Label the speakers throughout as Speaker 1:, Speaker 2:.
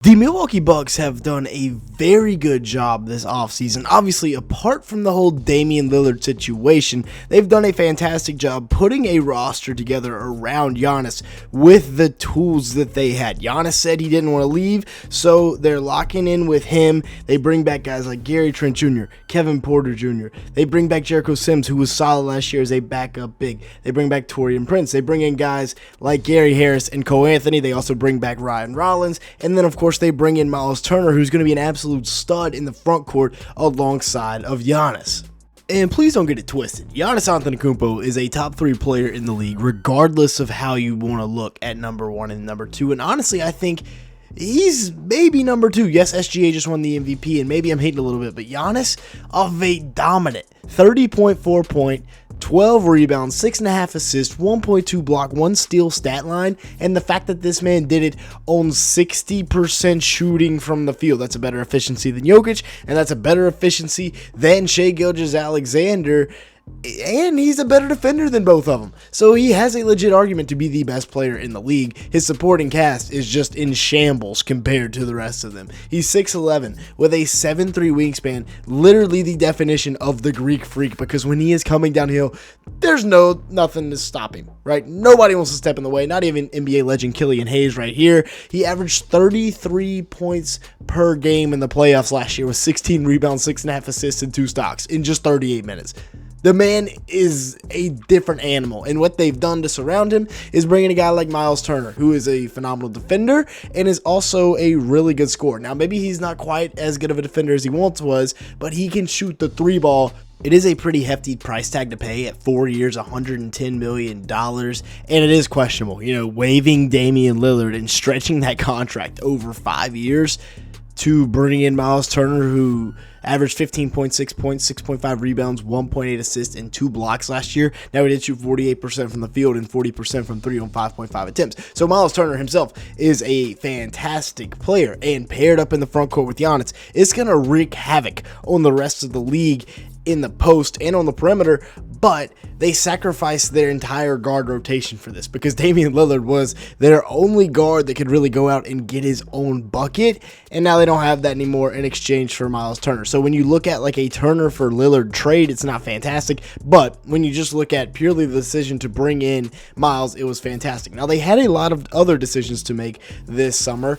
Speaker 1: The Milwaukee Bucks have done a very good job this offseason. Obviously, apart from the whole Damian Lillard situation, they've done a fantastic job putting a roster together around Giannis with the tools that they had. Giannis said he didn't want to leave, so they're locking in with him. They bring back guys like Gary Trent Jr., Kevin Porter Jr. They bring back Jericho Sims, who was solid last year as a backup big. They bring back Taurean Prince. They bring in guys like Gary Harris and Cole Anthony. They also bring back Ryan Rollins. And then, of course, they bring in Myles Turner, who's going to be an absolute stud in the front court alongside of Giannis. And please don't get it twisted. Giannis Antetokounmpo is a top 3 player in the league, regardless of how you want to look at number 1 and number 2. And honestly, I think he's maybe number 2. Yes, SGA just won the MVP, and maybe I'm hating a little bit, but Giannis of a dominant 30.4 point, 12 rebounds, 6.5 assists, 1.2 block, 1 steal stat line, and the fact that this man did it on 60% shooting from the field. That's a better efficiency than Jokic, and that's a better efficiency than Shai Gilgeous-Alexander, and he's a better defender than both of them. So he has a legit argument to be the best player in the league. His supporting cast is just in shambles compared to the rest of them. He's 6'11", with a 7'3" wingspan, literally the definition of the Greek freak, because when he is coming downhill, there's nothing to stop him, right? Nobody wants to step in the way, not even NBA legend Killian Hayes right here. He averaged 33 points per game in the playoffs last year with 16 rebounds, 6.5 assists, and 2 stocks in just 38 minutes. The man is a different animal, and what they've done to surround him is bringing a guy like Myles Turner, who is a phenomenal defender and is also a really good scorer. Now, maybe he's not quite as good of a defender as he once was, but he can shoot the 3 ball. It is a pretty hefty price tag to pay at 4 years, $110 million, and it is questionable. Waiving Damian Lillard and stretching that contract over 5 years to bring in Myles Turner, who averaged 15.6 points, 6.5 rebounds, 1.8 assists, and 2 blocks last year. Now he did shoot 48% from the field and 40% from 3 on 5.5 attempts. So Myles Turner himself is a fantastic player, and paired up in the front court with Giannis, it's going to wreak havoc on the rest of the league in the post and on the perimeter, but they sacrificed their entire guard rotation for this because Damian Lillard was their only guard that could really go out and get his own bucket, and now they don't have that anymore in exchange for Myles Turner. So when you look at like a Turner for Lillard trade, it's not fantastic, but when you just look at purely the decision to bring in Myles, it was fantastic. Now they had a lot of other decisions to make this summer,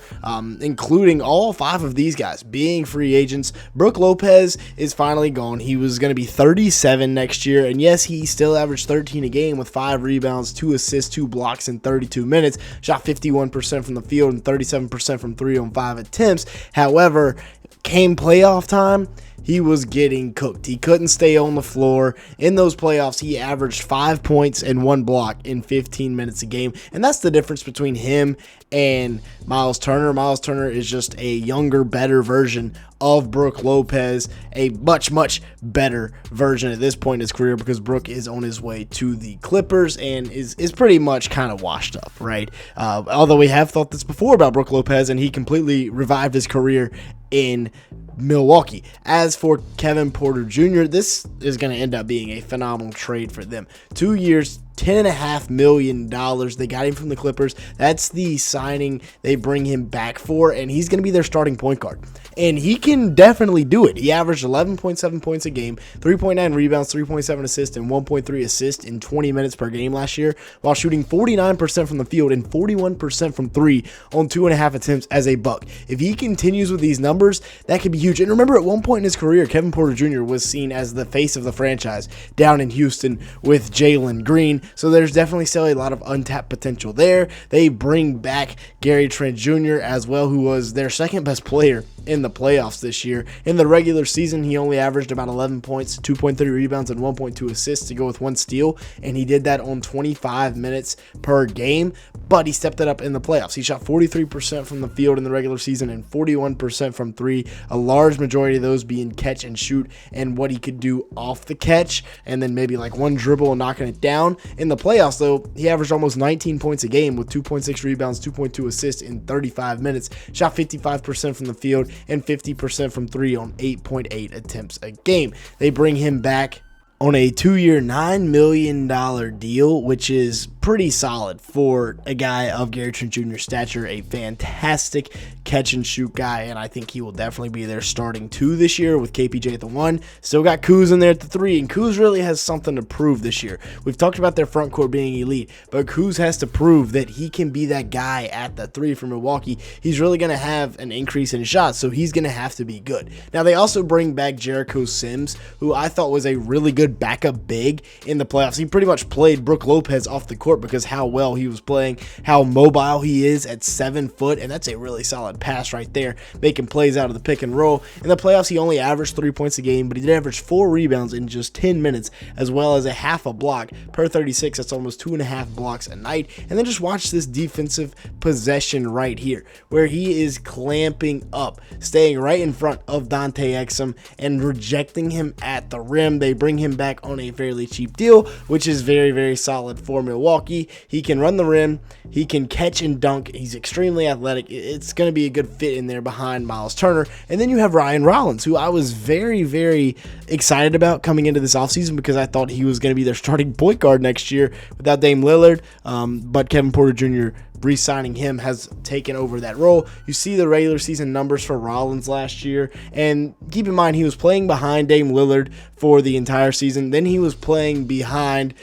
Speaker 1: including all 5 of these guys being free agents. Brook Lopez is finally gone. He was going to be 37 next year, and yes, he still averaged 13 a game with 5 rebounds, 2 assists, 2 blocks in 32 minutes, shot 51% from the field and 37% from 3 on 5 attempts. However, came playoff time, he was getting cooked. He couldn't stay on the floor. In those playoffs, he averaged 5 points and 1 block in 15 minutes a game, and that's the difference between him and Myles Turner. Myles Turner is just a younger, better version of Brook Lopez, a much, much better version at this point in his career because Brook is on his way to the Clippers and is pretty much kind of washed up, right? Although we have thought this before about Brook Lopez, and he completely revived his career in Milwaukee. As for Kevin Porter Jr., this is going to end up being a phenomenal trade for them. 2 years, $10.5 million. They got him from the Clippers. That's the signing they bring him back for, and he's going to be their starting point guard. And he can definitely do it. He averaged 11.7 points a game, 3.9 rebounds, 3.7 assists, and 1.3 assists in 20 minutes per game last year, while shooting 49% from the field and 41% from 3 on 2.5 attempts as a Buck. If he continues with these numbers, that could be huge. And remember, at one point in his career, Kevin Porter Jr. was seen as the face of the franchise down in Houston with Jalen Green. So there's definitely still a lot of untapped potential there. They bring back Gary Trent Jr. as well, who was their second best player in the playoffs this year. In the regular season, he only averaged about 11 points, 2.3 rebounds, and 1.2 assists to go with 1 steal, and he did that on 25 minutes per game, but he stepped it up in the playoffs. He shot 43% from the field in the regular season and 41% from 3, a large majority of those being catch and shoot, and what he could do off the catch, and then maybe like 1 dribble and knocking it down. In the playoffs, though, he averaged almost 19 points a game with 2.6 rebounds, 2.2 assists in 35 minutes, shot 55% from the field, and 50% from 3 on 8.8 attempts a game. They bring him back on a 2-year, $9 million deal, which is pretty solid for a guy of Gary Trent Jr.'s stature, a fantastic catch and shoot guy, and I think he will definitely be their starting 2 this year with KPJ at the 1. Still got Kuz in there at the 3, and Kuz really has something to prove this year. We've talked about their front court being elite, but Kuz has to prove that he can be that guy at the 3 for Milwaukee. He's really going to have an increase in shots, so he's going to have to be good. Now, they also bring back Jericho Sims, who I thought was a really good backup big in the playoffs. He pretty much played Brook Lopez off the court because how well he was playing, how mobile he is at 7 foot, and that's a really solid pass right there, making plays out of the pick and roll. In the playoffs, he only averaged 3 points a game, but he did average 4 rebounds in just 10 minutes, as well as a half a block per 36. That's almost 2.5 blocks a night. And then just watch this defensive possession right here, where he is clamping up, staying right in front of Dante Exum and rejecting him at the rim. They bring him back on a fairly cheap deal, which is very, very solid for Milwaukee. He can run the rim, he can catch and dunk, he's extremely athletic. It's going to be a good fit in there behind Myles Turner. And then you have Ryan Rollins, who I was very, very excited about coming into this offseason because I thought he was going to be their starting point guard next year without Dame Lillard, but Kevin Porter Jr. re-signing him has taken over that role. You see the regular season numbers for Rollins last year, and keep in mind he was playing behind Dame Lillard for the entire season. Then he was playing behind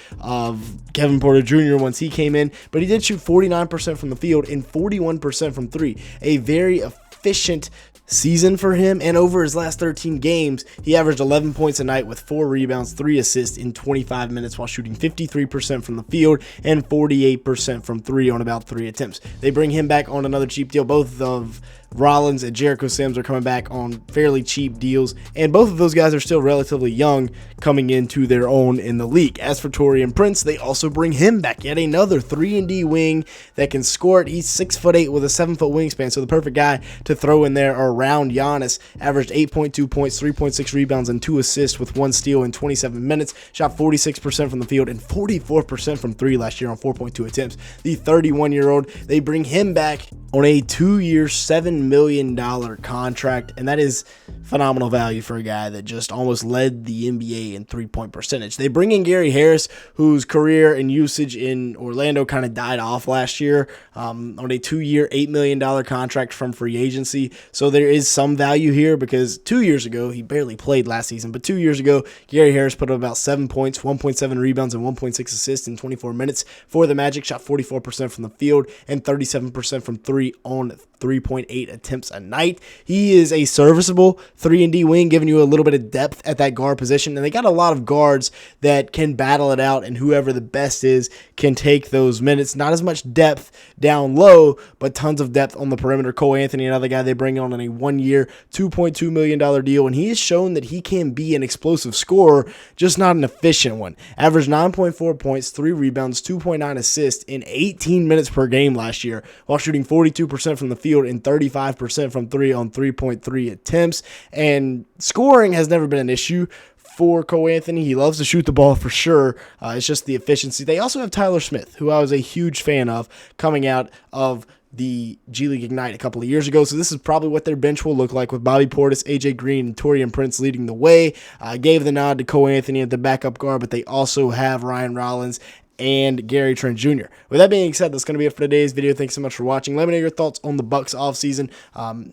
Speaker 1: Kevin Porter Jr. once he came in, but he did shoot 49% from the field and 41% from 3. A very efficient season for him, and over his last 13 games, he averaged 11 points a night with 4 rebounds, 3 assists in 25 minutes while shooting 53% from the field and 48% from 3 on about 3 attempts. They bring him back on another cheap deal. Both of Rollins and Jericho Sims are coming back on fairly cheap deals, and both of those guys are still relatively young coming into their own in the league. As for Taurean Prince, they also bring him back, yet another 3-and-D wing that can score it. He's 6'8" with a 7-foot wingspan, so the perfect guy to throw in there around Giannis. Averaged 8.2 points, 3.6 rebounds, and 2 assists with 1 steal in 27 minutes. Shot 46% from the field and 44% from 3 last year on 4.2 attempts. The 31-year-old, they bring him back on a 2-year, $7 million contract, and that is phenomenal value for a guy that just almost led the NBA in 3-point percentage. They bring in Gary Harris, whose career and usage in Orlando kind of died off last year, on a 2-year, $8 million contract from free agency. So there is some value here because 2 years ago, he barely played last season, but 2 years ago, Gary Harris put up about 7 points, 1.7 rebounds, and 1.6 assists in 24 minutes for the Magic. Shot 44% from the field and 37% from 3 on 3.8 attempts a night. He is a serviceable 3-and-D wing, giving you a little bit of depth at that guard position, and they got a lot of guards that can battle it out, and whoever the best is can take those minutes. Not as much depth down low, but tons of depth on the perimeter. Cole Anthony, another guy they bring on a 1-year, $2.2 million deal, and he has shown that he can be an explosive scorer, just not an efficient one. Averaged 9.4 points, 3 rebounds, 2.9 assists in 18 minutes per game last year, while shooting 42% from the field and 35% from 3 on 3.3 attempts. And scoring has never been an issue for Cole Anthony. He loves to shoot the ball for sure. It's just the efficiency. They also have Tyler Smith, who I was a huge fan of coming out of the G League Ignite a couple of years ago. So this is probably what their bench will look like with Bobby Portis, AJ Green, and Taurean Prince leading the way. Gave the nod to Cole Anthony at the backup guard, but they also have Ryan Rollins and Gary Trent Jr. With that being said, that's going to be it for today's video. Thanks so much for watching. Let me know your thoughts on the Bucks offseason.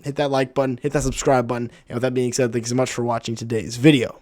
Speaker 1: Hit that like button, hit that subscribe button. And with that being said, thanks so much for watching today's video.